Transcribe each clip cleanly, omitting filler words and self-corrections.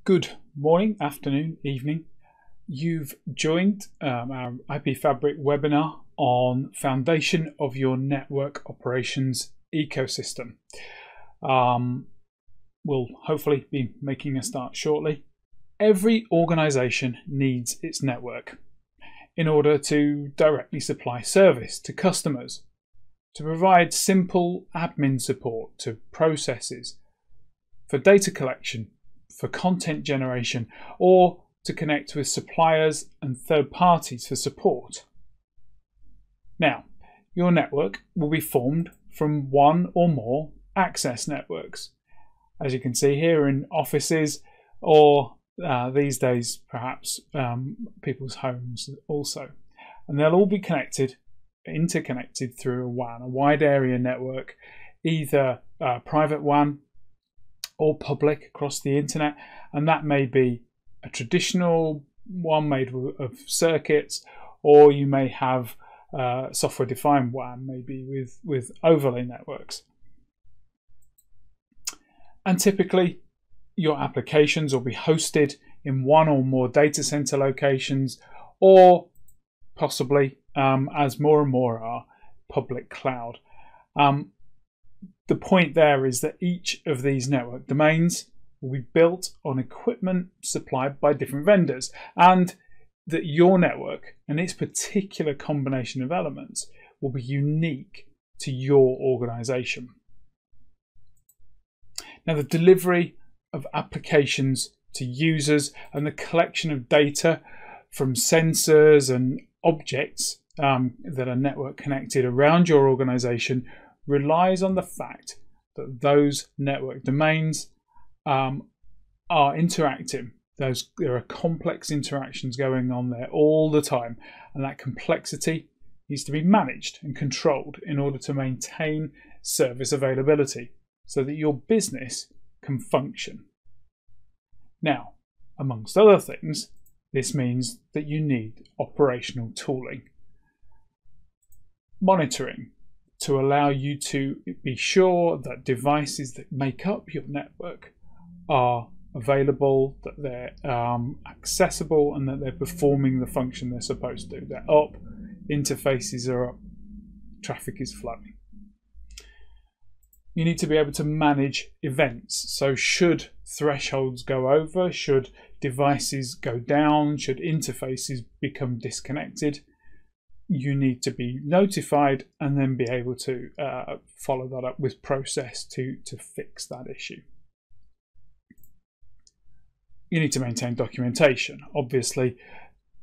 Good morning, afternoon, evening. You've joined our IP Fabric webinar on Foundation of Your Network Operations Ecosystem. We'll hopefully be making a start shortly. Every organization needs its network in order to directly supply service to customers, to provide simple admin support to processes, for data collection, for content generation, or to connect with suppliers and third parties for support. Now, your network will be formed from one or more access networks, as you can see here in offices or these days perhaps people's homes also. And they'll all be interconnected through a WAN, a wide area network, either private WAN or public across the internet, and that may be a traditional one made of circuits, or you may have software-defined WAN, maybe with overlay networks. And typically, your applications will be hosted in one or more data center locations, or possibly, as more and more are, public cloud. The point there is that each of these network domains will be built on equipment supplied by different vendors, and that your network and its particular combination of elements will be unique to your organization. Now, the delivery of applications to users and the collection of data from sensors and objects that are network connected around your organization relies on the fact that those network domains are interacting. There are complex interactions going on there all the time, and that complexity needs to be managed and controlled in order to maintain service availability so that your business can function. Now, amongst other things, this means that you need operational tooling, monitoring, to allow you to be sure that devices that make up your network are available, that they're accessible, and that they're performing the function they're supposed to. They're up, interfaces are up, traffic is flowing. You need to be able to manage events. So should thresholds go over, should devices go down, should interfaces become disconnected, you need to be notified and then be able to follow that up with process to fix that issue. You need to maintain documentation, obviously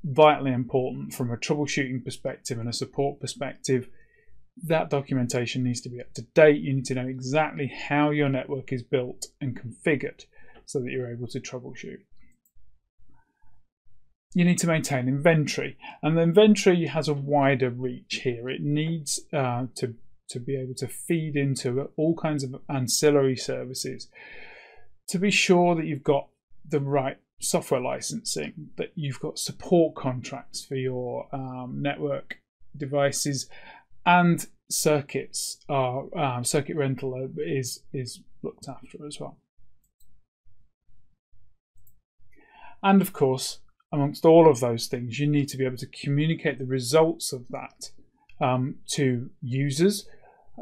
vitally important from a troubleshooting perspective and a support perspective. That documentation needs to be up to date. You need to know exactly how your network is built and configured so that you're able to troubleshoot. You need to maintain inventory, and the inventory has a wider reach here. It needs to be able to feed into all kinds of ancillary services to be sure that you've got the right software licensing, that you've got support contracts for your network devices, and circuits are circuit rental is looked after as well. And of course, amongst all of those things, you need to be able to communicate the results of that to users,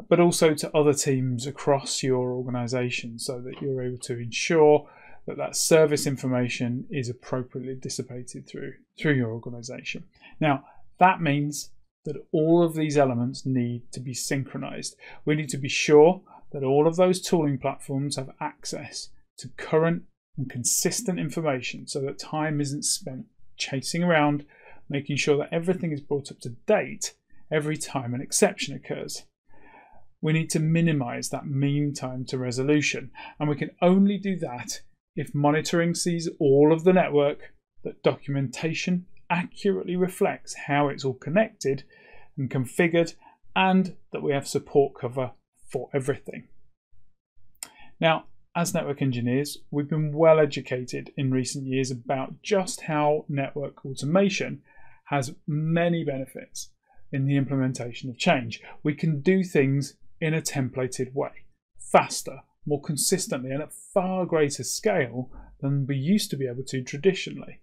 but also to other teams across your organization, so that you're able to ensure that that service information is appropriately dissipated through your organization. Now, that means that all of these elements need to be synchronized. We need to be sure that all of those tooling platforms have access to current and consistent information, so that time isn't spent chasing around, making sure that everything is brought up to date every time an exception occurs. We need to minimize that mean time to resolution, and we can only do that if monitoring sees all of the network, that documentation accurately reflects how it's all connected and configured, and that we have support cover for everything. Now, as network engineers, we've been well educated in recent years about just how network automation has many benefits in the implementation of change. We can do things in a templated way, faster, more consistently, and at far greater scale than we used to be able to traditionally.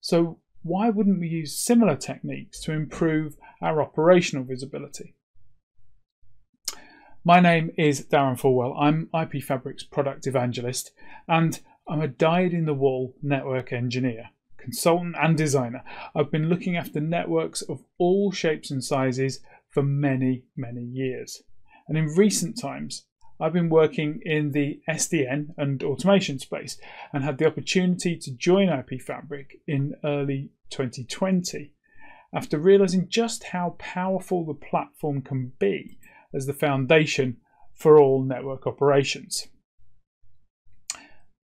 So why wouldn't we use similar techniques to improve our operational visibility? My name is Darren Fulwell. I'm IP Fabric's product evangelist, and I'm a dyed-in-the-wool network engineer, consultant and designer. I've been looking after networks of all shapes and sizes for many, many years. And in recent times, I've been working in the SDN and automation space and had the opportunity to join IP Fabric in early 2020 after realizing just how powerful the platform can be as the foundation for all network operations.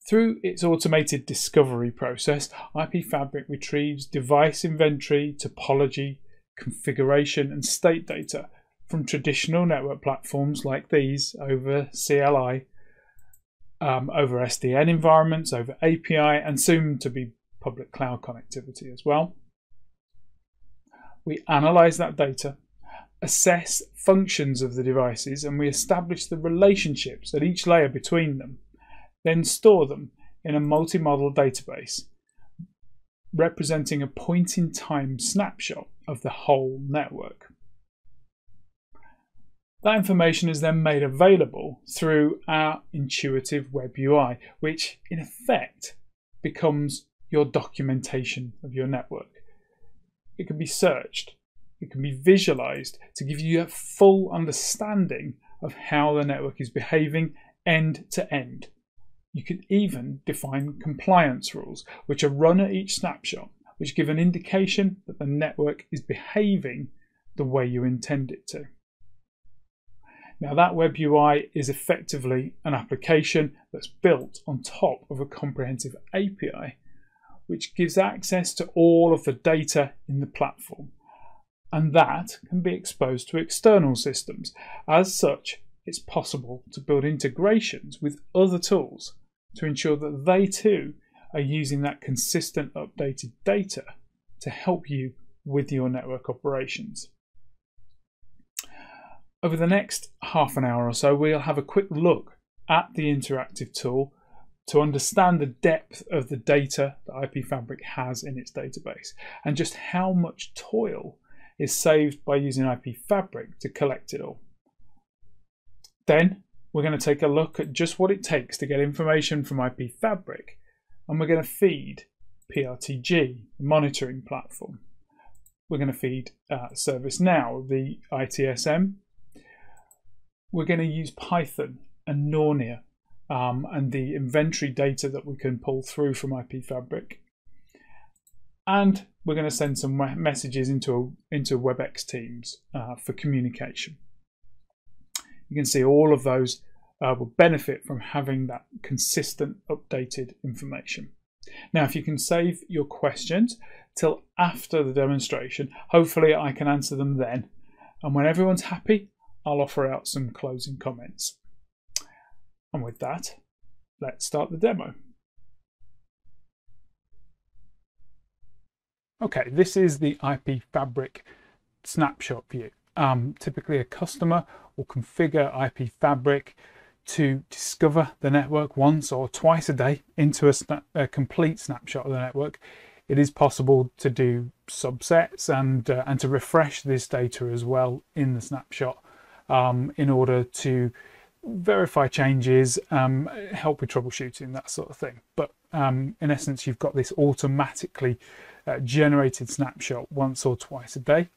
Through its automated discovery process, IP Fabric retrieves device inventory, topology, configuration and state data from traditional network platforms like these over CLI, over SDN environments, over API, and soon to be public cloud connectivity as well. We analyze that data, assess functions of the devices, and we establish the relationships at each layer between them, then store them in a multi-model database representing a point-in-time snapshot of the whole network. That information is then made available through our intuitive web UI, which in effect becomes your documentation of your network. It can be searched, it can be visualized to give you a full understanding of how the network is behaving end to end. You can even define compliance rules, which are run at each snapshot, which give an indication that the network is behaving the way you intend it to. Now that web UI is effectively an application that's built on top of a comprehensive API, which gives access to all of the data in the platform. And that can be exposed to external systems. As such, it's possible to build integrations with other tools to ensure that they too are using that consistent updated data to help you with your network operations. Over the next half an hour or so, we'll have a quick look at the interactive tool to understand the depth of the data that IP Fabric has in its database and just how much toil is saved by using IP Fabric to collect it all. Then we're going to take a look at just what it takes to get information from IP Fabric, and we're going to feed PRTG, the monitoring platform. We're going to feed ServiceNow, the ITSM. We're going to use Python and Nornia and the inventory data that we can pull through from IP Fabric. And we're going to send some messages into WebEx Teams for communication. You can see all of those will benefit from having that consistent, updated information. Now, if you can save your questions till after the demonstration, hopefully I can answer them then. And when everyone's happy, I'll offer out some closing comments. And with that, let's start the demo. Okay, this is the IP Fabric snapshot view. Typically a customer will configure IP Fabric to discover the network once or twice a day into a complete snapshot of the network. It is possible to do subsets and to refresh this data as well in the snapshot in order to verify changes, help with troubleshooting, that sort of thing. But in essence, you've got this automatically generated snapshot once or twice a day.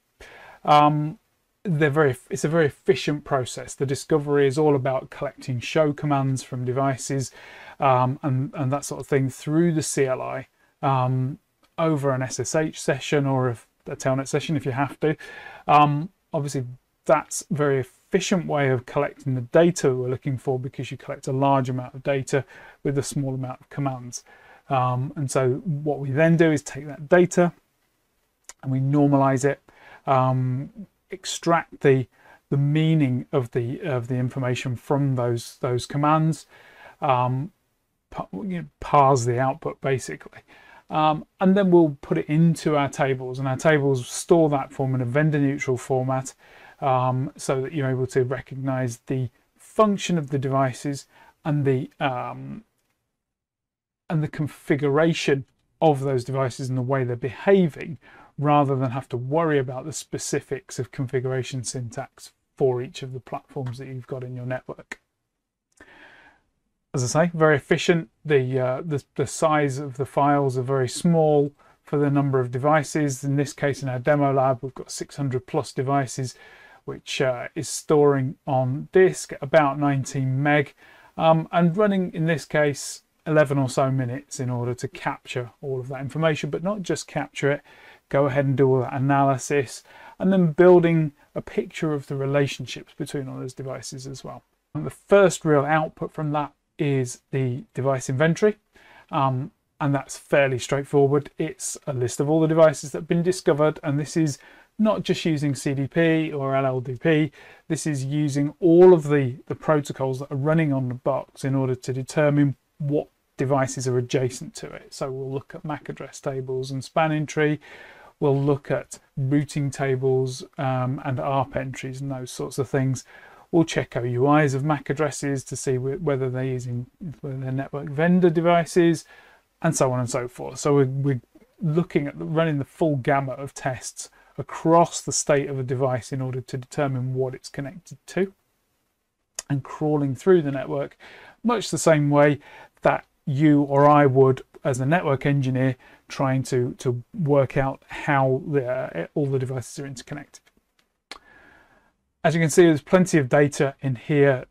It's a very efficient process. The discovery is all about collecting show commands from devices and that sort of thing through the CLI over an SSH session or a telnet session if you have to. Obviously, that's a very efficient way of collecting the data we're looking for because you collect a large amount of data with a small amount of commands. And so what we then do is take that data and we normalize it, extract the meaning of the information from those commands, parse the output basically, and then we'll put it into our tables, and our tables store that form in a vendor neutral format, so that you're able to recognize the function of the devices and the and the configuration of those devices and the way they're behaving, rather than have to worry about the specifics of configuration syntax for each of the platforms that you've got in your network. As I say, very efficient. The size of the files are very small for the number of devices. In this case, in our demo lab, we've got 600 plus devices, which is storing on disk at about 19 meg, and running, in this case, 11 or so minutes in order to capture all of that information, but not just capture it, go ahead and do all that analysis, and then building a picture of the relationships between all those devices as well. And the first real output from that is the device inventory, and that's fairly straightforward. It's a list of all the devices that have been discovered, and this is not just using CDP or LLDP. This is using all of the protocols that are running on the box in order to determine what devices are adjacent to it. So we'll look at MAC address tables and spanning tree. We'll look at routing tables and ARP entries and those sorts of things. We'll check OUIs of MAC addresses to see whether they're network vendor devices, and so on and so forth. So we're looking at running the full gamut of tests across the state of a device in order to determine what it's connected to, and crawling through the network much the same way that you or I would as a network engineer, trying to work out how all the devices are interconnected. As you can see, there's plenty of data in here,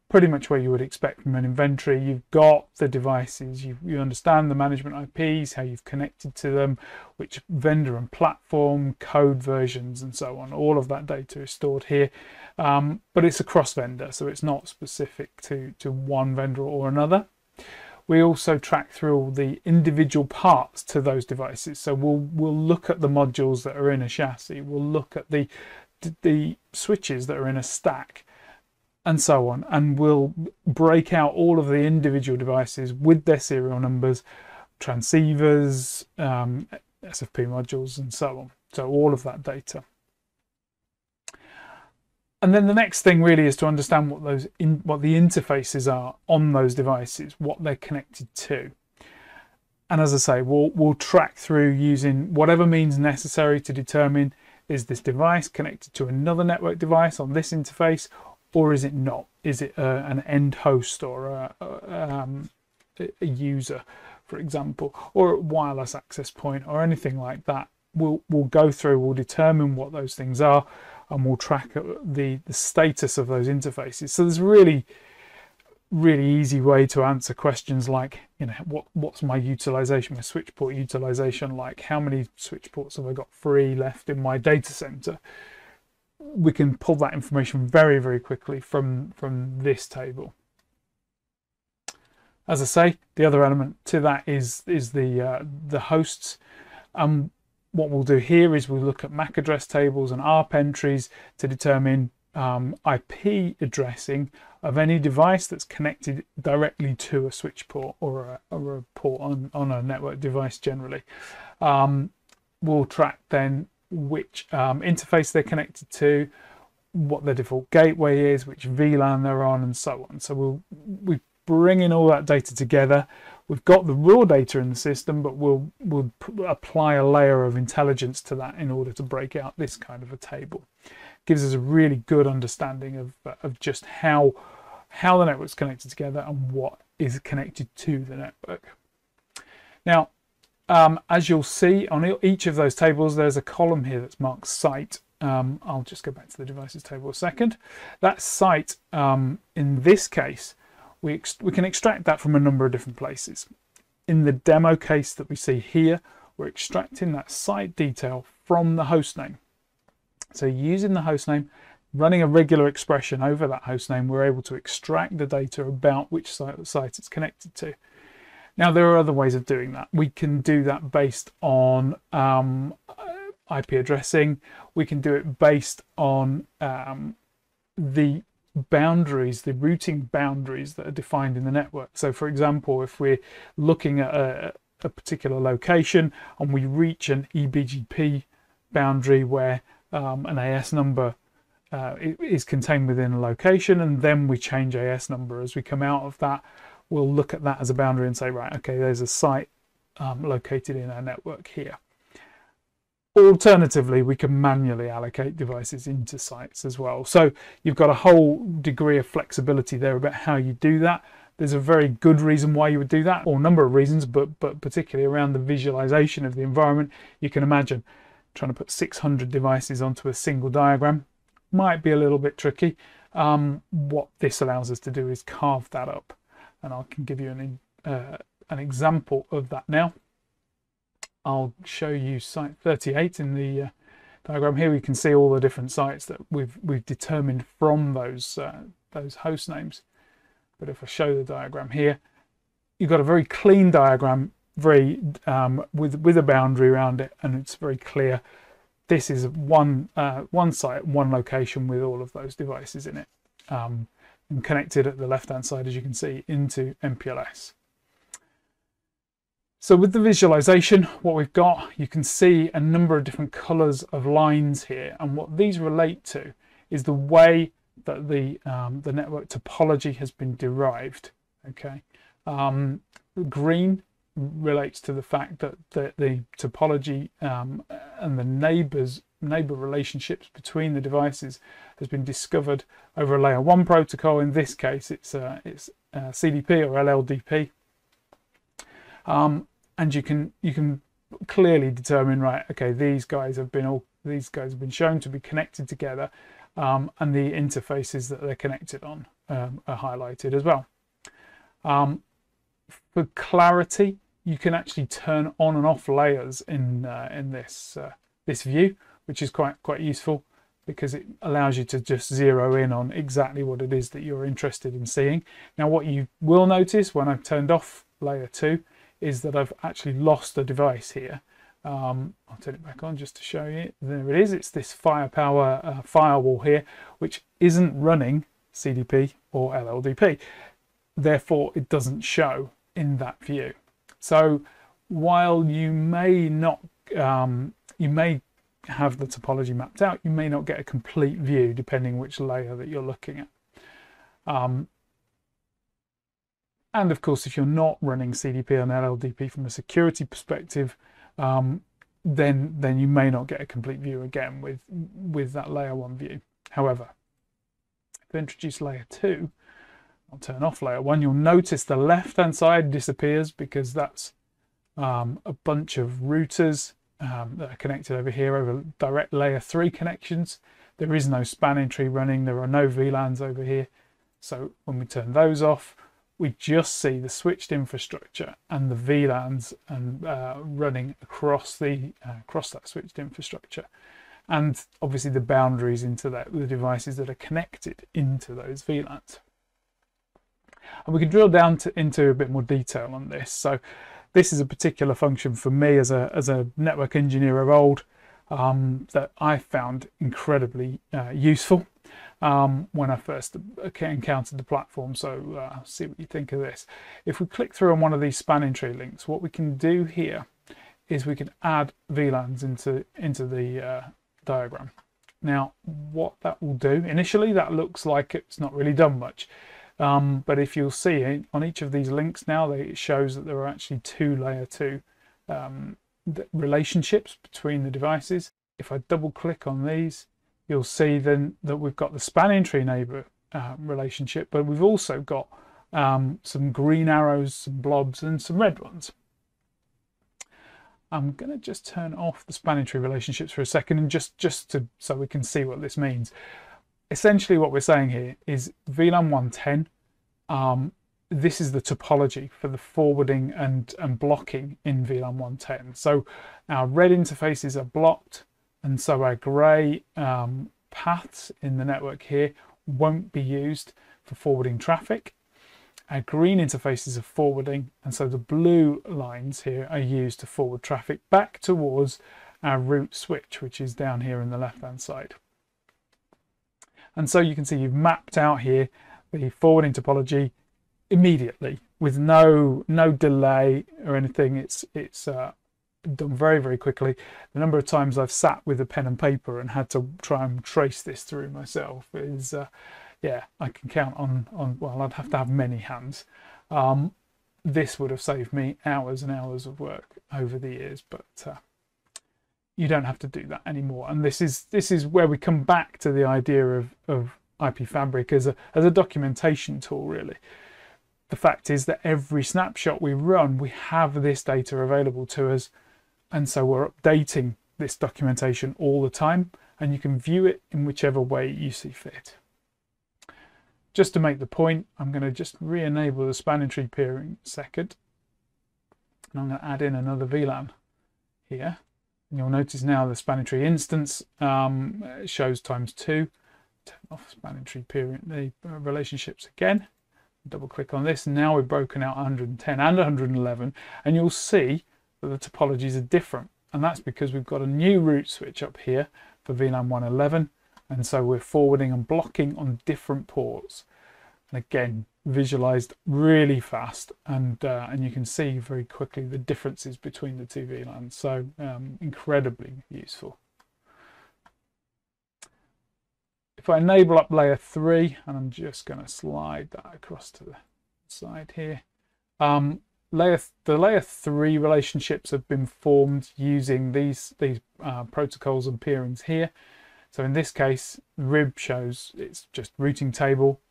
pretty much where you would expect from an inventory. You've got the devices, you understand the management IPs, how you've connected to them, which vendor and platform, code versions, and so on. All of that data is stored here, but it's across vendor, so it's not specific to one vendor or another. We also track through all the individual parts to those devices. So we'll look at the modules that are in a chassis, we'll look at the switches that are in a stack, and so on, and we'll break out all of the individual devices with their serial numbers, transceivers, SFP modules, and so on. So all of that data. And then the next thing really is to understand what the interfaces are on those devices, what they're connected to. And as I say, we'll track through using whatever means necessary to determine, is this device connected to another network device on this interface, or is it not? Is it an end host or a user, for example, or a wireless access point or anything like that? We'll go through, we'll determine what those things are, and we'll track the status of those interfaces. So there's a really easy way to answer questions like, what's my utilization, my switch port utilization like? How many switch ports have I got free left in my data center? We can pull that information very, very quickly from this table. As I say, the other element to that is the hosts. What we'll do here is we'll look at MAC address tables and ARP entries to determine IP addressing of any device that's connected directly to a switch port or a port on a network device generally. We'll track then which interface they're connected to, what their default gateway is, which VLAN they're on, and so on. So we bring in all that data together. We've got the raw data in the system, but we'll apply a layer of intelligence to that in order to break out this kind of a table. Gives us a really good understanding of just how the network's connected together and what is connected to the network. Now, as you'll see on each of those tables, there's a column here that's marked site. I'll just go back to the devices table a second. That site, in this case, we can extract that from a number of different places. In the demo case that we see here, we're extracting that site detail from the hostname. So using the hostname, running a regular expression over that hostname, we're able to extract the data about which site it's connected to. Now, there are other ways of doing that. We can do that based on IP addressing. We can do it based on the boundaries, the routing boundaries that are defined in the network. So for example, if we're looking at a particular location and we reach an eBGP boundary where an AS number is contained within a location, and then we change AS number as we come out of that, we'll look at that as a boundary and say, right, okay, there's a site located in our network here. Alternatively, we can manually allocate devices into sites as well. So you've got a whole degree of flexibility there about how you do that. There's a very good reason why you would do that, or a number of reasons, but particularly around the visualization of the environment. You can imagine trying to put 600 devices onto a single diagram might be a little bit tricky. What this allows us to do is carve that up, and I can give you an example of that now. I'll show you site 38 in the diagram here. We can see all the different sites that we've determined from those host names. But if I show the diagram here, you've got a very clean diagram, very with a boundary around it, and it's very clear. This is one site, one location with all of those devices in it, and connected at the left-hand side, as you can see, into MPLS. So with the visualization, what we've got, you can see a number of different colors of lines here, and what these relate to is the way that the network topology has been derived. Okay, green relates to the fact that the topology and the neighbor relationships between the devices has been discovered over a layer 1 protocol. In this case, it's CDP or LLDP. And you can clearly determine, right, okay, these guys have been shown to be connected together, and the interfaces that they're connected on are highlighted as well. For clarity, you can actually turn on and off layers in this view, which is quite useful, because it allows you to just zero in on exactly what it is that you're interested in seeing. Now, what you will notice when I've turned off layer 2 is that I've actually lost a device here. I'll turn it back on just to show you. There it is. It's this firepower firewall here, which isn't running CDP or LLDP. Therefore, it doesn't show in that view. So while you may not, you may have the topology mapped out, you may not get a complete view depending which layer that you're looking at. And of course, if you're not running CDP and LLDP from a security perspective, then you may not get a complete view again with that layer 1 view. However, if I introduce layer 2, I'll turn off layer 1, you'll notice the left-hand side disappears, because that's a bunch of routers that are connected over here over direct layer 3 connections. There is no spanning tree running, there are no VLANs over here. So when we turn those off, we just see the switched infrastructure and the VLANs and running across that switched infrastructure, and obviously the boundaries into the devices that are connected into those VLANs. And we can drill down into a bit more detail on this. So this is a particular function for me as a network engineer of old that I found incredibly useful when I first encountered the platform. So see what you think of this. If we click through on one of these spanning tree links, what we can do here is we can add VLANs into the diagram. Now, what that will do, initially that looks like it's not really done much, but if you'll see on each of these links now, it shows that there are actually 2 layer 2 relationships between the devices. If I double click on these, you'll see then that we've got the spanning tree neighbor relationship, but we've also got some green arrows, some blobs, and some red ones. I'm going to just turn off the spanning tree relationships for a second, and so we can see what this means. Essentially, what we're saying here is VLAN 110. This is the topology for the forwarding and blocking in VLAN 110. So our red interfaces are blocked, and so our grey paths in the network here won't be used for forwarding traffic. Our green interfaces are forwarding, and so the blue lines here are used to forward traffic back towards our route switch, which is down here in the left-hand side. And so you can see you've mapped out here the forwarding topology immediately with no delay or anything. It's done very, very quickly. The number of times I've sat with a pen and paper and had to try and trace this through myself is, yeah, I can count on, well, I'd have to have many hands. This would have saved me hours and hours of work over the years, but you don't have to do that anymore. And this is where we come back to the idea of IP Fabric as a documentation tool, really. The fact is that every snapshot we run, we have this data available to us, and so we're updating this documentation all the time, and you can view it in whichever way you see fit. Just to make the point, I'm going to just re-enable the spanning tree peering a second, and I'm going to add in another VLAN here. And you'll notice now the spanning tree instance shows ×2. Turn off spanning tree peering, the relationships again. Double click on this, and now we've broken out 110 and 111, and you'll see that the topologies are different, and that's because we've got a new route switch up here for VLAN 111, and so we're forwarding and blocking on different ports, and again visualized really fast, and you can see very quickly the differences between the two VLANs, so incredibly useful. If I enable up layer 3, and I'm just going to slide that across to the side here, the layer 3 relationships have been formed using these protocols and peerings here. So in this case, RIB shows it's just routing table,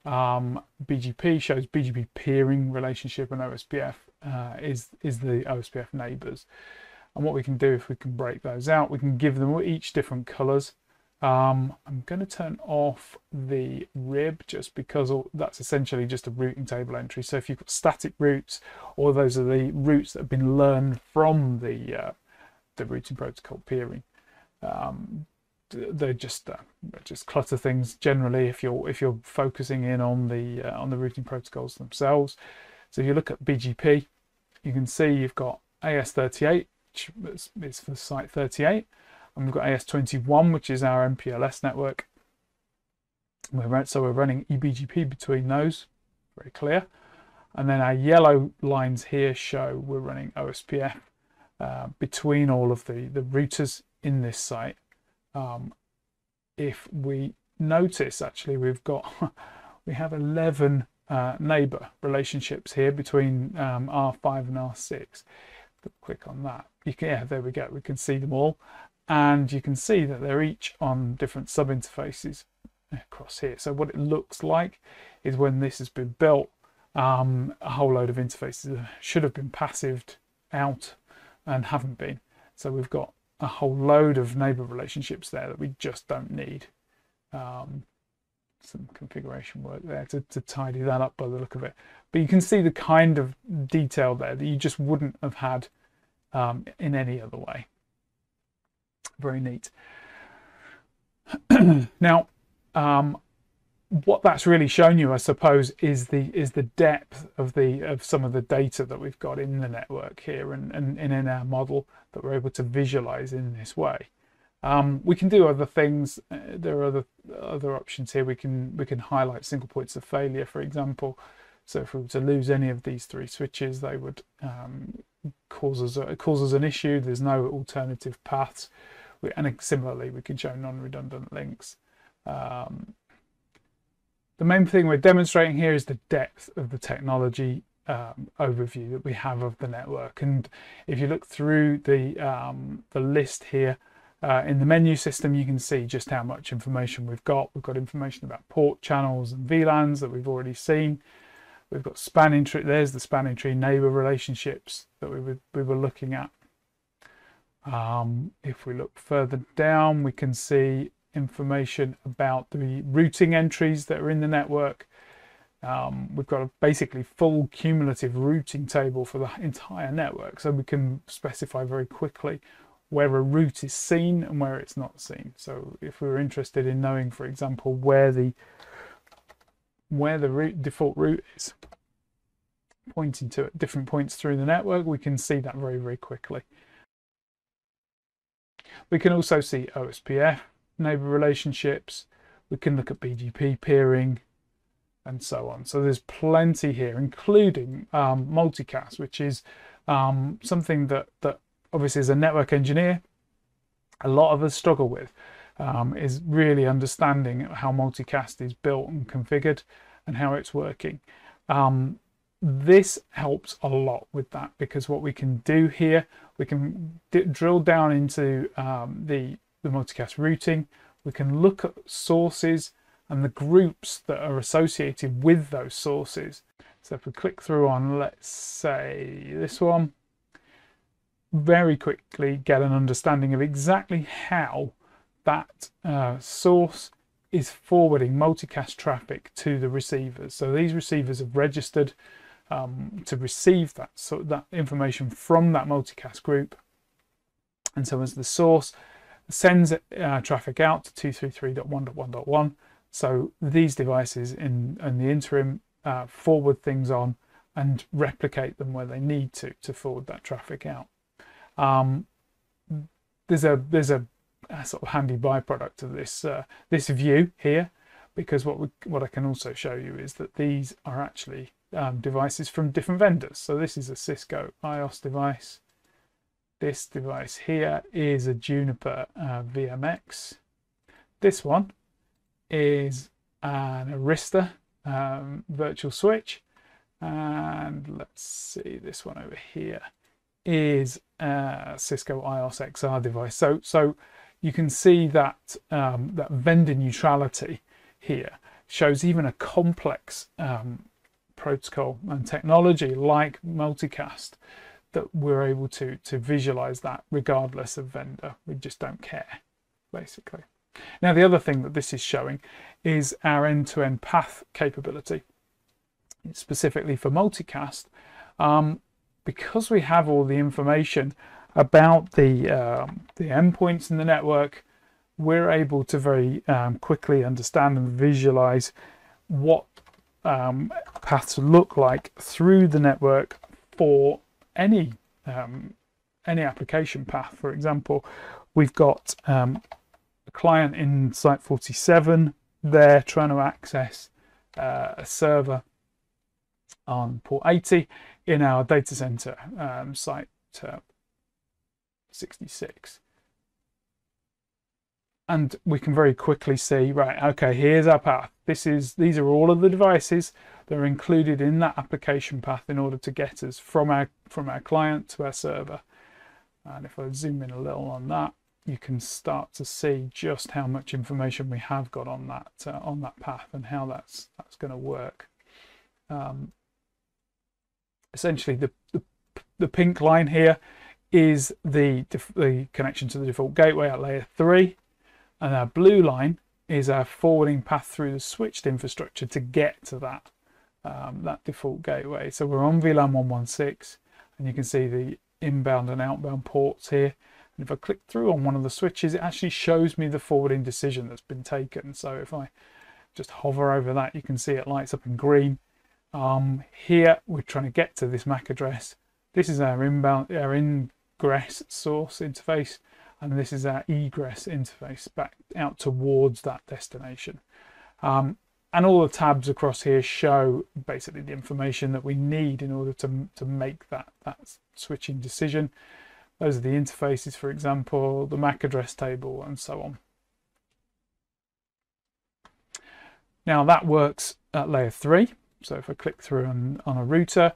BGP shows BGP peering relationship, and OSPF is the OSPF neighbors. And what we can do, if we can break those out, we can give them each different colors. I'm going to turn off the RIB just because that's essentially just a routing table entry. So if you've got static routes, or those are the routes that have been learned from the routing protocol peering, they just clutter things generally if you're focusing in on the routing protocols themselves. So if you look at BGP, you can see you've got AS38, which is for site 38. And we've got AS21, which is our MPLS network. So we're running eBGP between those, very clear. And then our yellow lines here show we're running OSPF between all of the routers in this site. If we notice, actually, we have 11 neighbor relationships here between R5 and R6. Click on that. There we go. We can see them all. And you can see that they're each on different sub-interfaces across here. So what it looks like is when this has been built, a whole load of interfaces should have been passived out and haven't been. So we've got a whole load of neighbor relationships there that we just don't need. Some configuration work there to tidy that up by the look of it. But you can see the kind of detail there that you just wouldn't have had in any other way. Very neat. Now, what that's really shown you, I suppose, is the depth of some of the data that we've got in the network here and in our model that we're able to visualize in this way. We can do other things. There are other options here. We can highlight single points of failure, for example. So if we were to lose any of these three switches, they would cause us an issue. There's no alternative paths. And similarly, we can show non-redundant links. The main thing we're demonstrating here is the depth of the technology overview that we have of the network. And if you look through the list here in the menu system, you can see just how much information we've got. We've got information about port channels and VLANs that we've already seen. We've got spanning tree. There's the spanning tree neighbor relationships that we were looking at. If we look further down, we can see information about the routing entries that are in the network. We've got a basically full cumulative routing table for the entire network, so we can specify very quickly where a route is seen and where it's not seen. So if we were interested in knowing, for example, where the default route is pointing to at different points through the network, we can see that very, very quickly. We can also see OSPF neighbor relationships. We can look at BGP peering and so on. So there's plenty here, including multicast, which is something that obviously as a network engineer, a lot of us struggle with, is really understanding how multicast is built and configured and how it's working. this helps a lot with that, because what we can do here, we can drill down into the multicast routing. We can look at sources and the groups that are associated with those sources. So if we click through on, let's say, this one, very quickly get an understanding of exactly how that source is forwarding multicast traffic to the receivers. So these receivers have registered to receive that information from that multicast group, and so as the source sends traffic out to 233.1.1.1, so these devices in the interim forward things on and replicate them where they need to forward that traffic out. There's a sort of handy byproduct of this view here, because what I can also show you is that these are actually devices from different vendors. So this is a Cisco iOS device. This device here is a Juniper VMX. This one is an Arista virtual switch, and let's see, this one over here is a Cisco iOS XR device. So you can see that that vendor neutrality here shows even a complex protocol and technology like multicast, that we're able to visualize that regardless of vendor. We just don't care, basically. Now, the other thing that this is showing is our end-to-end path capability, specifically for multicast. Because we have all the information about the endpoints in the network, we're able to very quickly understand and visualize what paths look like through the network for any application path. For example, we've got a client in site 47. They're trying to access a server on port 80 in our data center site 66. And we can very quickly see, right, okay, here's our path. These are all of the devices that are included in that application path in order to get us from our client to our server. And if I zoom in a little on that, you can start to see just how much information we have got on that path and how that's going to work. Essentially, the pink line here is the connection to the default gateway at layer 3. And our blue line is our forwarding path through the switched infrastructure to get to that default gateway. So we're on VLAN 116, and you can see the inbound and outbound ports here. And if I click through on one of the switches, it actually shows me the forwarding decision that's been taken. So if I just hover over that, you can see it lights up in green. Here we're trying to get to this MAC address. This is our ingress source interface, and this is our egress interface back out towards that destination. And all the tabs across here show basically the information that we need in order to make that switching decision. Those are the interfaces, for example, the MAC address table, and so on. Now that works at layer 3. So if I click through on a router,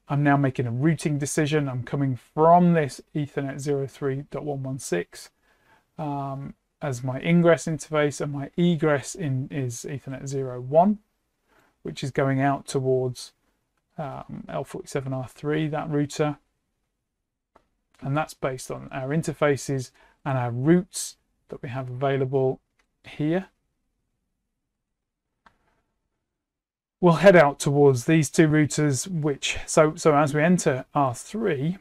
I'm now making a routing decision. I'm coming from this Ethernet 03.116 as my ingress interface, and my egress is Ethernet 01, which is going out towards L47R3, that router. And that's based on our interfaces and our routes that we have available here. We'll head out towards these two routers, which, so as we enter R3,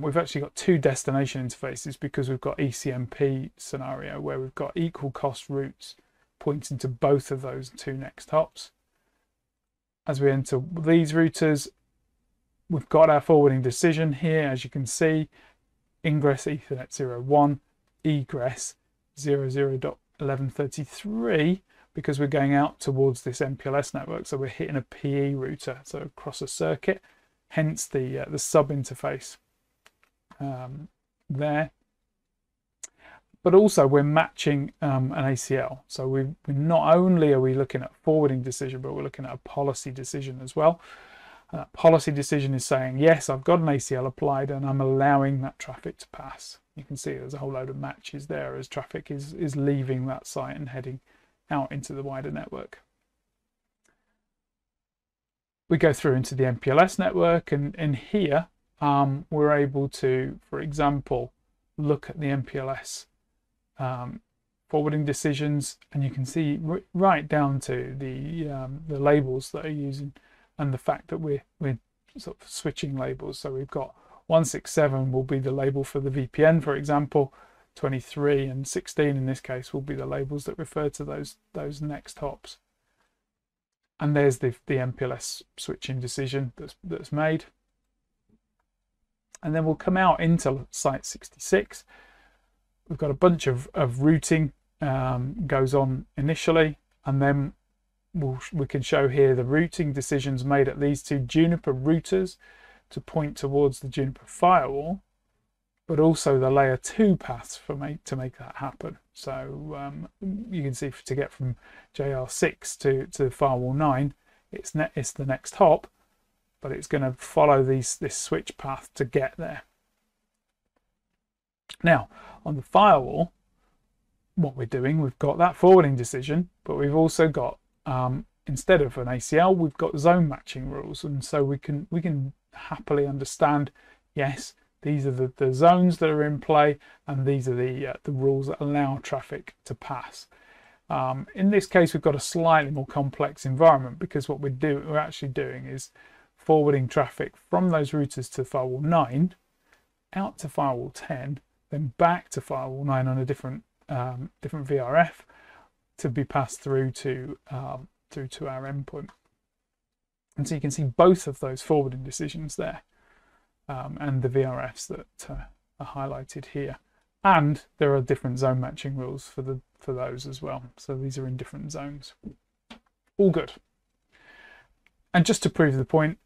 we've actually got two destination interfaces, because we've got ECMP scenario where we've got equal cost routes pointing to both of those two next hops. As we enter these routers, we've got our forwarding decision here, as you can see, ingress Ethernet 01, egress 00.1133, because we're going out towards this MPLS network, so we're hitting a PE router, so across a circuit, hence the sub interface there. But also we're matching an ACL, so we not only are we looking at forwarding decision, but we're looking at a policy decision as well. That policy decision is saying, yes, I've got an ACL applied and I'm allowing that traffic to pass. You can see there's a whole load of matches there as traffic is leaving that site and heading out into the wider network. We go through into the MPLS network, and here we're able to, for example, look at the MPLS forwarding decisions, and you can see right down to the labels that are using, and the fact that we're sort of switching labels. So we've got 167 will be the label for the VPN, for example. 23 and 16 in this case will be the labels that refer to those next hops. And there's the MPLS switching decision that's made. And then we'll come out into site 66. We've got a bunch of routing goes on initially, and then we can show here the routing decisions made at these two Juniper routers to point towards the Juniper firewall, but also the layer 2 paths to make that happen. So you can see to get from JR6 to firewall 9, it's the next hop, but it's going to follow this switch path to get there. Now, on the firewall, what we're doing, we've got that forwarding decision, but we've also got, instead of an ACL, we've got zone matching rules. And so we can happily understand, yes, these are the zones that are in play, and these are the rules that allow traffic to pass. In this case, we've got a slightly more complex environment, because what we're actually doing is forwarding traffic from those routers to firewall 9, out to firewall 10, then back to firewall 9 on a different VRF to be passed through to our endpoint. And so you can see both of those forwarding decisions there, and the VRFs that are highlighted here. And there are different zone matching rules for those as well. So these are in different zones. All good. And just to prove the point,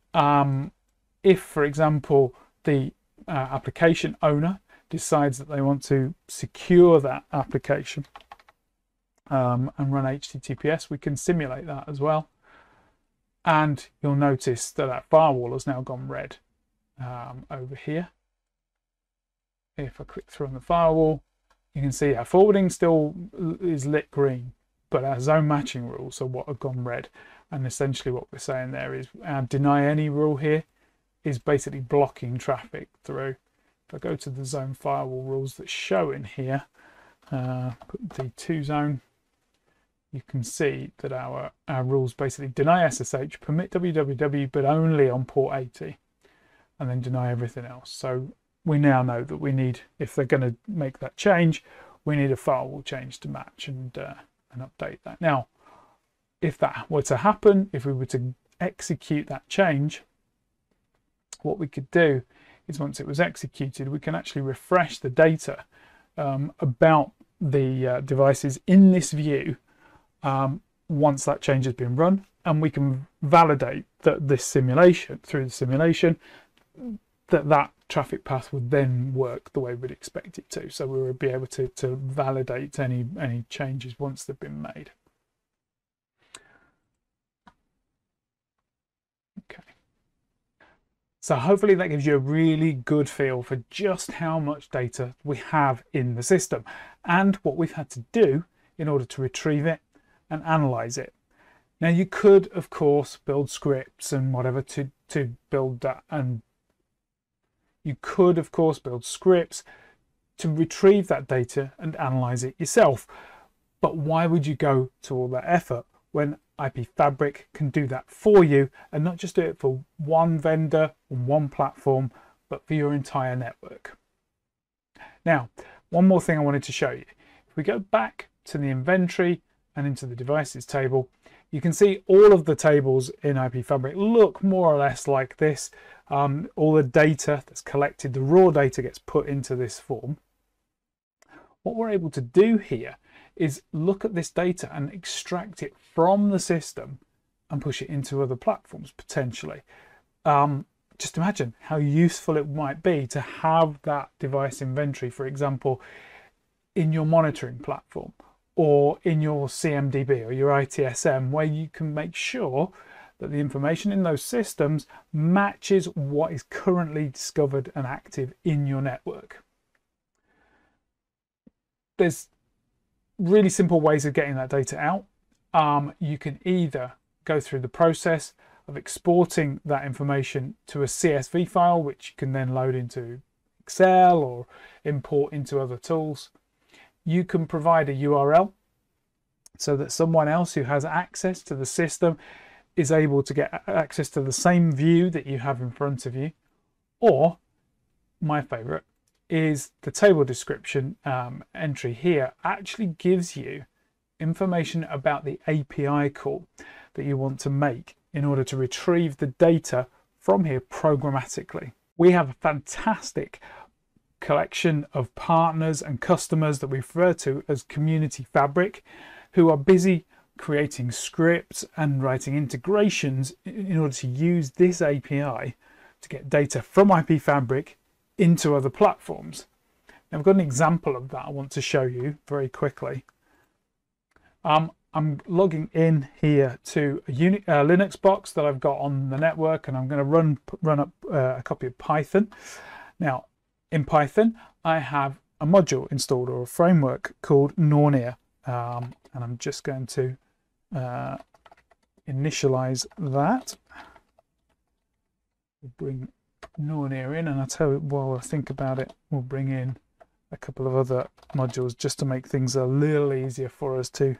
if, for example, the application owner decides that they want to secure that application and run HTTPS, we can simulate that as well. And you'll notice that firewall has now gone red over here. If I click through on the firewall, you can see our forwarding still is lit green, but our zone matching rules are what have gone red. And essentially what we're saying there is our deny any rule here is basically blocking traffic through. If I go to the zone firewall rules that show in here, put D2 zone, you can see that our rules basically deny SSH, permit www, but only on port 80, and then deny everything else. So we now know that we need, if they're going to make that change, we need a firewall change to match and update that. Now, if that were to happen, if we were to execute that change, what we could do is once it was executed, we can actually refresh the data about the devices in this view once that change has been run, and we can validate that this simulation, through the simulation, that traffic path would then work the way we'd expect it to. So we would be able to validate any changes once they've been made. Okay. So hopefully that gives you a really good feel for just how much data we have in the system and what we've had to do in order to retrieve it and analyze it. Now you could, of course, build scripts and whatever to build that, and you could, of course, build scripts to retrieve that data and analyze it yourself. But why would you go to all that effort when IP Fabric can do that for you, and not just do it for one vendor on one platform, but for your entire network? Now, one more thing I wanted to show you. If we go back to the inventory and into the devices table, you can see all of the tables in IP Fabric look more or less like this. All the data that's collected, the raw data, gets put into this form. What we're able to do here is look at this data and extract it from the system and push it into other platforms potentially. Just imagine how useful it might be to have that device inventory, for example, in your monitoring platform or in your CMDB or your ITSM, where you can make sure that the information in those systems matches what is currently discovered and active in your network. There's really simple ways of getting that data out. You can either go through the process of exporting that information to a CSV file, which you can then load into Excel or import into other tools. You can provide a URL so that someone else who has access to the system is able to get access to the same view that you have in front of you. Or, my favorite, is the table description entry here actually gives you information about the API call that you want to make in order to retrieve the data from here programmatically. We have a fantastic collection of partners and customers that we refer to as Community Fabric, who are busy creating scripts and writing integrations in order to use this API to get data from IP Fabric into other platforms. Now, I've got an example of that I want to show you very quickly. I'm logging in here to a Linux box that I've got on the network, and I'm going to run up a copy of Python. Now, in Python, I have a module installed, or a framework called Nornia, and I'm just going to initialize that. We'll bring Nornia in, and I'll tell you while I think about it, we'll bring in a couple of other modules just to make things a little easier for us to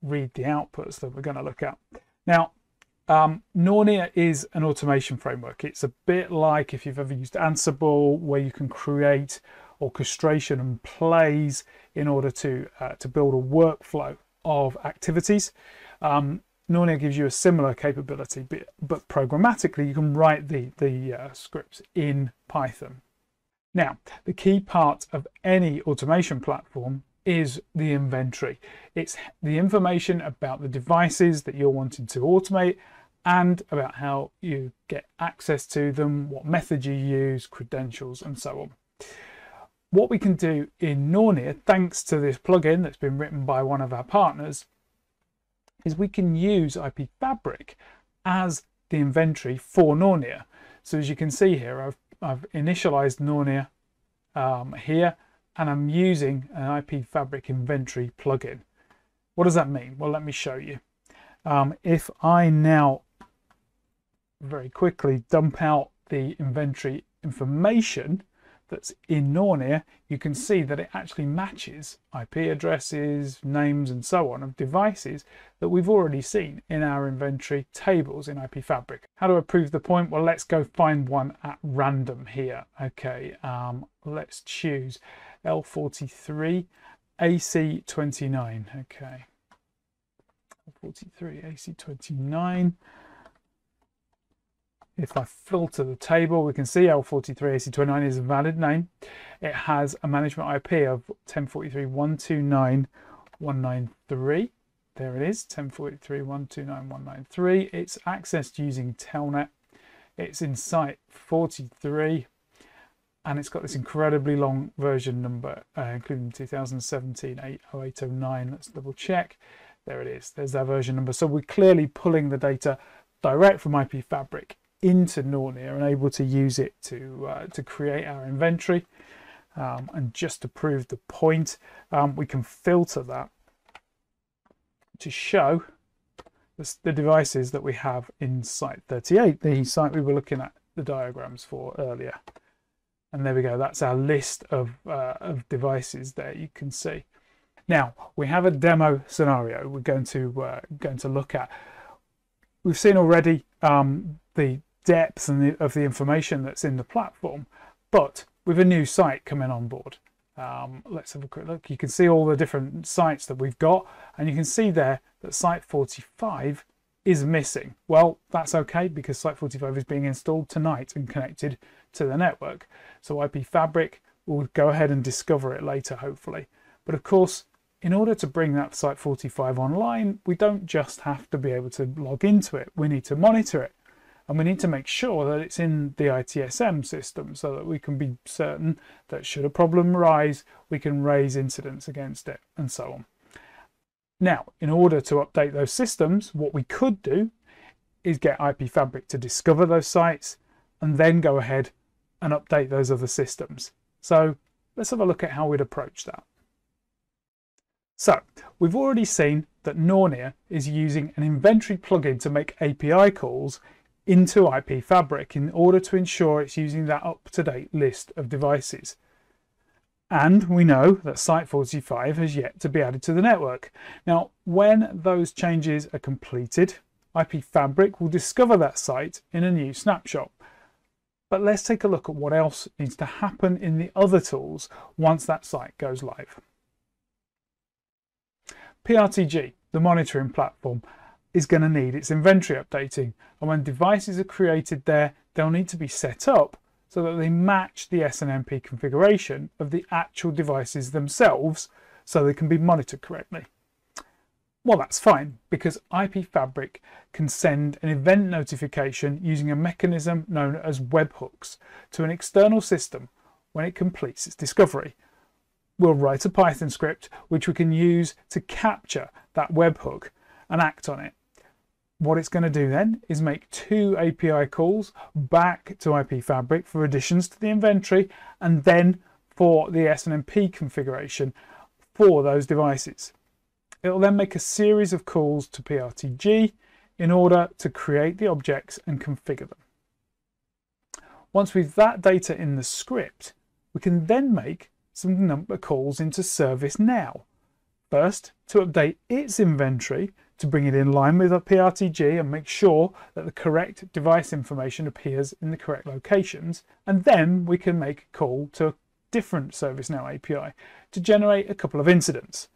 read the outputs that we're going to look at. Now, Nornia is an automation framework. It's a bit like if you've ever used Ansible, where you can create orchestration and plays in order to build a workflow of activities. Nornia gives you a similar capability, but programmatically you can write the scripts in Python. Now, the key part of any automation platform is the inventory. It's the information about the devices that you're wanting to automate and about how you get access to them, what method you use, credentials, and so on. What we can do in Nornia, thanks to this plugin that's been written by one of our partners, is we can use IP Fabric as the inventory for Nornia. So as you can see here, I've initialized Nornia here, and I'm using an IP Fabric inventory plugin. What does that mean? Well, let me show you. If I now very quickly dump out the inventory information that's in Nornia, you can see that it actually matches IP addresses, names, and so on of devices that we've already seen in our inventory tables in IP Fabric. How do I prove the point? Well, let's go find one at random here. Okay, let's choose L43 AC29. Okay, L43 AC29. If I filter the table, we can see L43AC29 is a valid name. It has a management IP of 1043.129.193. There it is, 1043.129.193. It's accessed using Telnet. It's in site 43, and it's got this incredibly long version number, including 2017 80809. Let's double check. There it is. There's our version number. So we're clearly pulling the data direct from IP Fabric into Nornia and able to use it to create our inventory. And just to prove the point, we can filter that to show the devices that we have in site 38, the site we were looking at the diagrams for earlier. And there we go, that's our list of devices there, you can see. Now, we have a demo scenario we're going to look at. We've seen already the depth of the information that's in the platform, but with a new site coming on board. Let's have a quick look. You can see all the different sites that we've got, and you can see there that site 45 is missing. Well, that's okay, because site 45 is being installed tonight and connected to the network. So IP Fabric will go ahead and discover it later, hopefully. But of course, in order to bring that site 45 online, we don't just have to be able to log into it. We need to monitor it. And we need to make sure that it's in the ITSM system so that we can be certain that should a problem arise, we can raise incidents against it, and so on. Now, in order to update those systems, what we could do is get IP Fabric to discover those sites and then go ahead and update those other systems. So let's have a look at how we'd approach that. So we've already seen that Nornir is using an inventory plugin to make API calls into IP Fabric in order to ensure it's using that up-to-date list of devices. And we know that Site 45 has yet to be added to the network. Now, when those changes are completed, IP Fabric will discover that site in a new snapshot. But let's take a look at what else needs to happen in the other tools once that site goes live. PRTG, the monitoring platform, is going to need its inventory updating, and when devices are created there, they'll need to be set up so that they match the SNMP configuration of the actual devices themselves so they can be monitored correctly. Well, that's fine, because IP Fabric can send an event notification using a mechanism known as webhooks to an external system when it completes its discovery. We'll write a Python script which we can use to capture that webhook and act on it. What it's going to do then is make 2 API calls back to IP Fabric for additions to the inventory and then for the SNMP configuration for those devices. It will then make a series of calls to PRTG in order to create the objects and configure them. Once we've that data in the script, we can then make some number calls into ServiceNow. First, to update its inventory to bring it in line with a PRTG and make sure that the correct device information appears in the correct locations, and then we can make a call to a different ServiceNow API to generate a couple of incidents.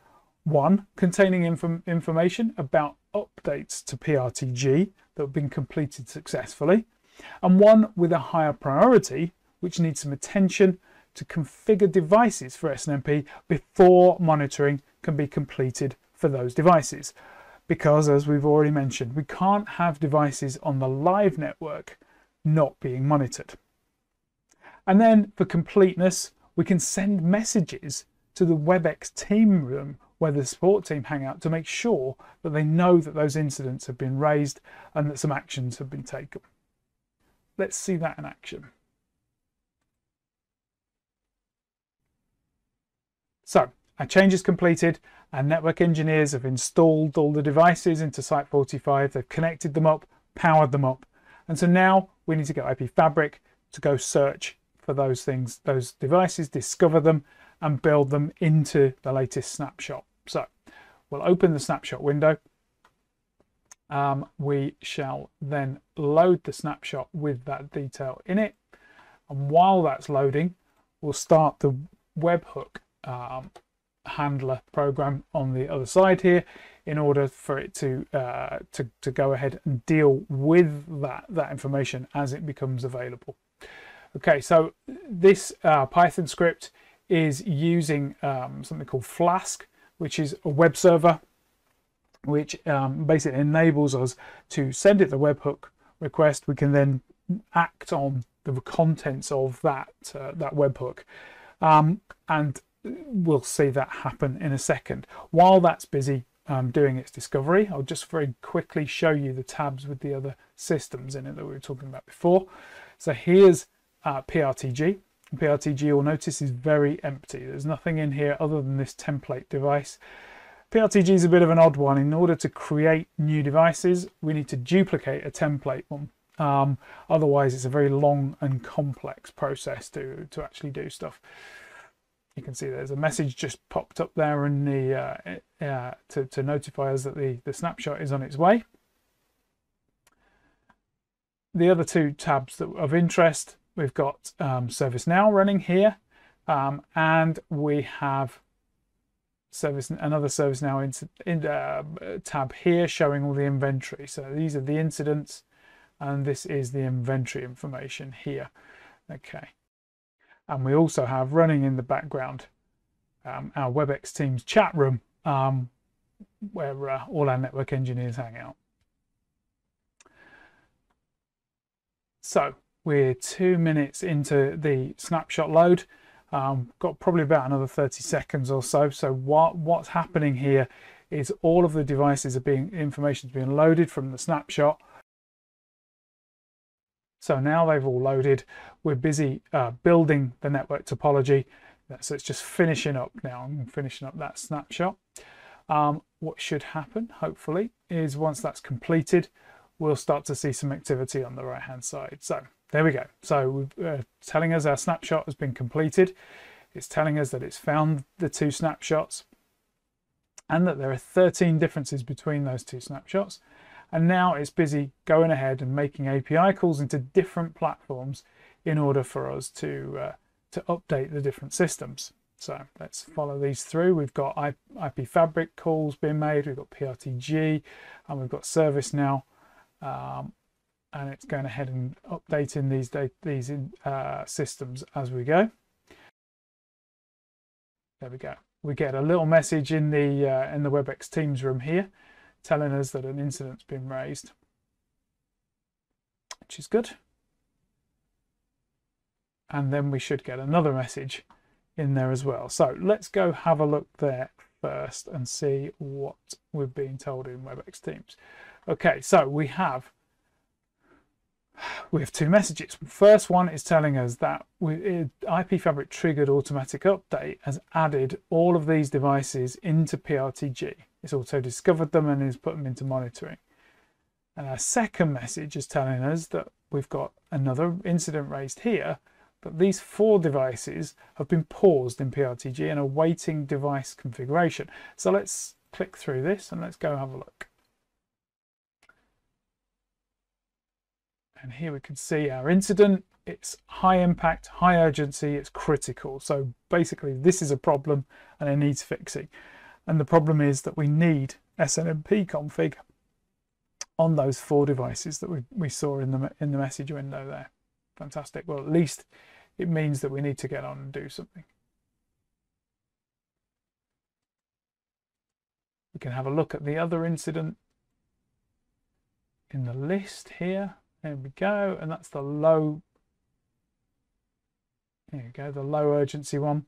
One containing information about updates to PRTG that have been completed successfully, and one with a higher priority which needs some attention to configure devices for SNMP before monitoring can be completed for those devices. Because, as we've already mentioned, we can't have devices on the live network not being monitored. And then for completeness, we can send messages to the WebEx team room where the support team hang out to make sure that they know that those incidents have been raised and that some actions have been taken. Let's see that in action. So, our change is completed. Our network engineers have installed all the devices into Site 45. They've connected them up, powered them up. And so now we need to get IP Fabric to go search for those things, those devices, discover them, and build them into the latest snapshot. So we'll open the snapshot window. We shall then load the snapshot with that detail in it. And while that's loading, we'll start the webhook handler program on the other side here in order for it to go ahead and deal with that information as it becomes available. Okay, so this Python script is using something called Flask, which is a web server which basically enables us to send it the webhook request. We can then act on the contents of that webhook, and we'll see that happen in a second. While that's busy doing its discovery, I'll just very quickly show you the tabs with the other systems in it that we were talking about before. So here's PRTG. PRTG, you'll notice, is very empty. There's nothing in here other than this template device. PRTG is a bit of an odd one. In order to create new devices, we need to duplicate a template one. Otherwise, it's a very long and complex process to actually do stuff. You can see there's a message just popped up there in the to notify us that the snapshot is on its way. The other two tabs that are of interest, we've got ServiceNow running here, and we have another ServiceNow tab here showing all the inventory. So these are the incidents, and this is the inventory information here. Okay. And we also have running in the background our WebEx Teams chat room where all our network engineers hang out. So we're 2 minutes into the snapshot load. Got probably about another 30 seconds or so. So what's happening here is all of the devices are information is being loaded from the snapshot. So now they've all loaded. We're busy building the network topology. So it's just finishing up now. I'm finishing up that snapshot. What should happen, hopefully, is once that's completed, we'll start to see some activity on the right hand side. So there we go. So telling us our snapshot has been completed. It's telling us that it's found the two snapshots and that there are 13 differences between those two snapshots. And now it's busy going ahead and making API calls into different platforms in order for us to update the different systems. So let's follow these through. We've got IP Fabric calls being made, we've got PRTG, and we've got ServiceNow, and it's going ahead and updating these systems as we go. There we go. We get a little message in the WebEx Teams room here, telling us that an incident's been raised, which is good. And then we should get another message in there as well. So let's go have a look there first and see what we're being told in WebEx Teams. Okay, so we have two messages. First one is telling us that IP Fabric triggered automatic update has added all of these devices into PRTG. It's also discovered them and is put them into monitoring. And our second message is telling us that we've got another incident raised here, that these 4 devices have been paused in PRTG and awaiting device configuration. So let's click through this and let's go have a look. And here we can see our incident. It's high impact, high urgency, it's critical. So basically this is a problem and it needs fixing. And the problem is that we need SNMP config on those 4 devices that we saw in the message window there. Fantastic. Well, at least it means that we need to get on and do something. We can have a look at the other incident in the list here. There we go, and that's the low. There you go, the low urgency one.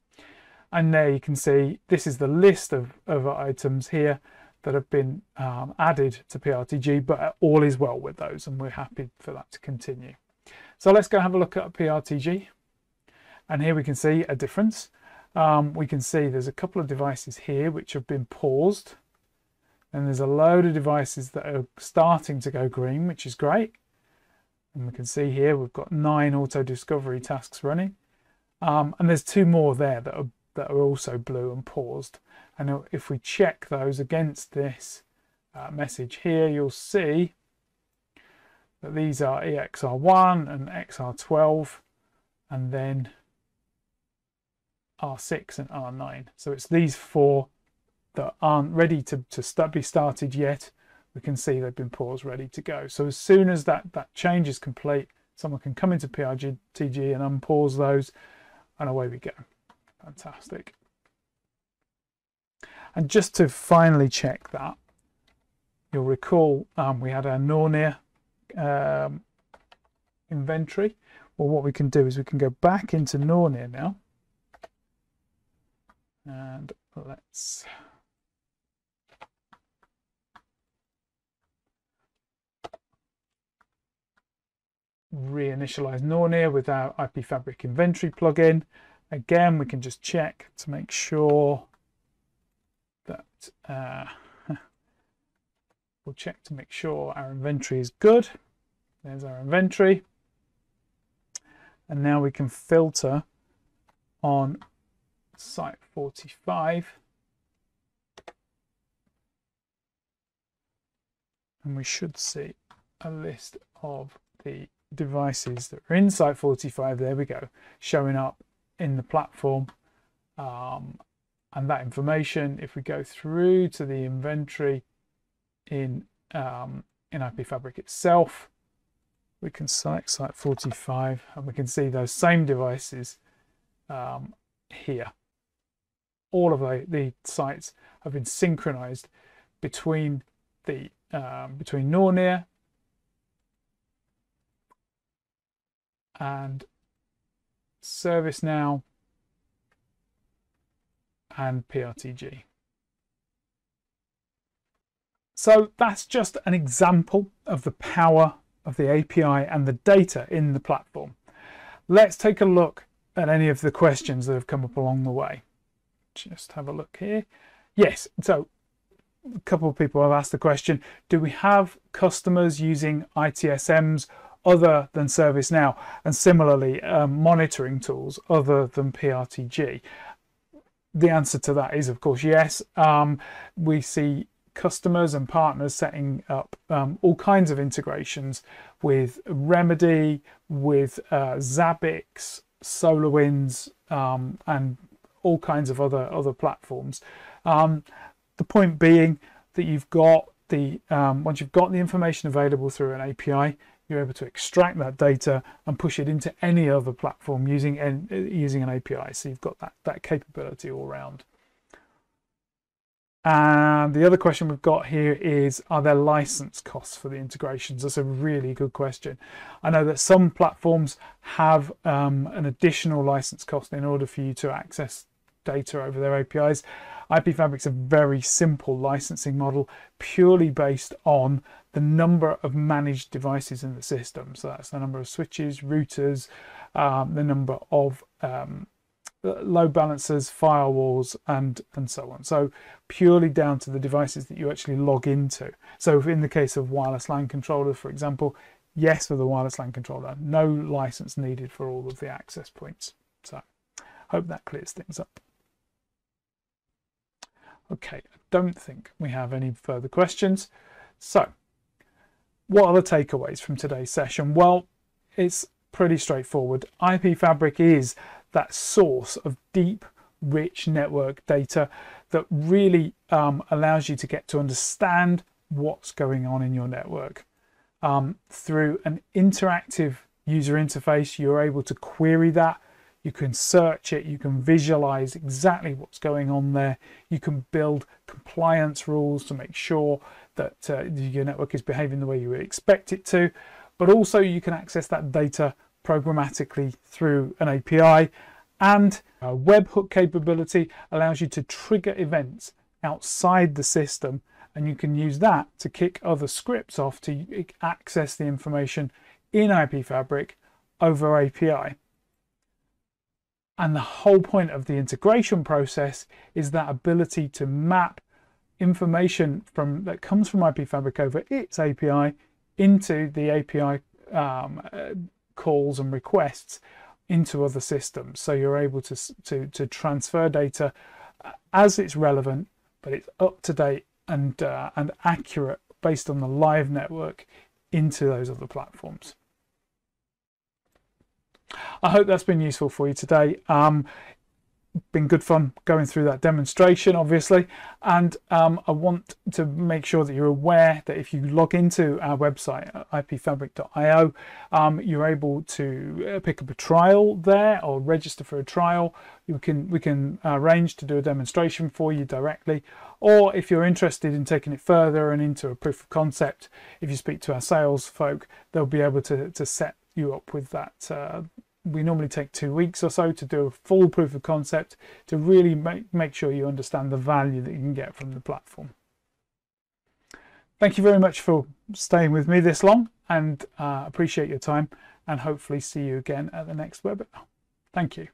And there you can see this is the list of items here that have been added to PRTG, but all is well with those, and we're happy for that to continue. So let's go have a look at PRTG. And here we can see a difference. We can see there's a couple of devices here which have been paused. And there's a load of devices that are starting to go green, which is great. And we can see here we've got 9 auto discovery tasks running. And there's 2 more there that are also blue and paused. And if we check those against this message here, you'll see that these are EXR1 and XR12, and then R6 and R9. So it's these 4 that aren't ready to be started yet. We can see they've been paused, ready to go. So as soon as that change is complete, someone can come into PRTG and unpause those, and away we go. Fantastic. And just to finally check that, you'll recall we had our Nornir inventory. Well, what we can do is we can go back into Nornir now, and let's reinitialize Nornir with our IP Fabric inventory plugin. Again, we can just check to make sure that we'll check to make sure our inventory is good. There's our inventory. And now we can filter on site 45. And we should see a list of the devices that are in site 45. There we go, showing up in the platform. And that information, if we go through to the inventory in IP Fabric itself, we can select site 45 and we can see those same devices here. All of the sites have been synchronized between between Nornir and ServiceNow and PRTG. So that's just an example of the power of the API and the data in the platform. Let's take a look at any of the questions that have come up along the way. Just have a look here. Yes, so a couple of people have asked the question, do we have customers using ITSMs other than ServiceNow, and similarly monitoring tools other than PRTG? The answer to that is, of course, yes. We see customers and partners setting up all kinds of integrations with Remedy, with Zabbix, SolarWinds, and all kinds of other platforms. The point being that you've got the once you've got the information available through an API, you're able to extract that data and push it into any other platform using an API. So you've got that capability all around. And the other question we've got here is, are there license costs for the integrations? That's a really good question. I know that some platforms have an additional license cost in order for you to access data over their APIs. IP Fabric's a very simple licensing model, purely based on the number of managed devices in the system. So that's the number of switches, routers, the number of load balancers, firewalls, and so on. So purely down to the devices that you actually log into. So in the case of wireless LAN controllers, for example, yes, for the wireless LAN controller, no license needed for all of the access points. So hope that clears things up. Okay, I don't think we have any further questions. So what are the takeaways from today's session? Well, it's pretty straightforward. IP Fabric is that source of deep, rich network data that really allows you to get to understand what's going on in your network. Through an interactive user interface, you're able to query that. You can search it, you can visualize exactly what's going on there. You can build compliance rules to make sure that your network is behaving the way you would expect it to. But also you can access that data programmatically through an API, and a webhook capability allows you to trigger events outside the system, and you can use that to kick other scripts off to access the information in IP Fabric over API. And the whole point of the integration process is that ability to map information that comes from IP Fabric over its API into the API calls and requests into other systems. So you're able to transfer data as it's relevant, but it's up to date and accurate based on the live network into those other platforms. I hope that's been useful for you today. Been good fun going through that demonstration, obviously, and I want to make sure that you're aware that if you log into our website ipfabric.io, you're able to pick up a trial there or register for a trial. We can arrange to do a demonstration for you directly, or if you're interested in taking it further and into a proof of concept, if you speak to our sales folk, they'll be able to set you up with that. We normally take 2 weeks or so to do a full proof of concept to really make sure you understand the value that you can get from the platform. Thank you very much for staying with me this long, and appreciate your time, and hopefully see you again at the next webinar. Thank you.